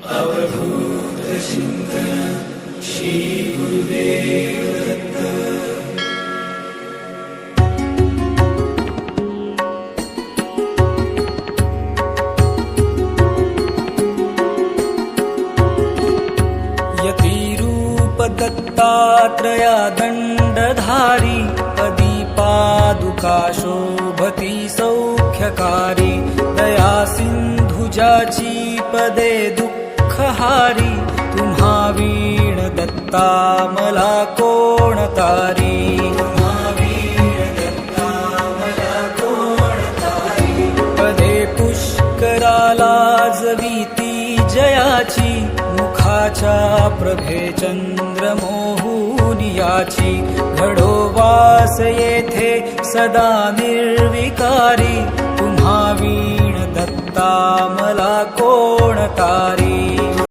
अवधूत चिंतन श्री गुरुदेव दत्त. यतिरूप दत्तात्रया दंडधारी पदी पादुका शोभती सौख्यकारी. दया सिंधु जाची पदे दुःखहारी. तुम्हा वीण दत्ता मला कोण तारी. तुम्हा वीण दत्ता मला कोण तारी. पदे पुष्कराला जवीती जयाची. मुखाच्या प्रभे चंद्र मोहुनियाची. घडो वास येथे सदा निर्विकारी. तुम्हा वीण दत्ता मला कोण तारी.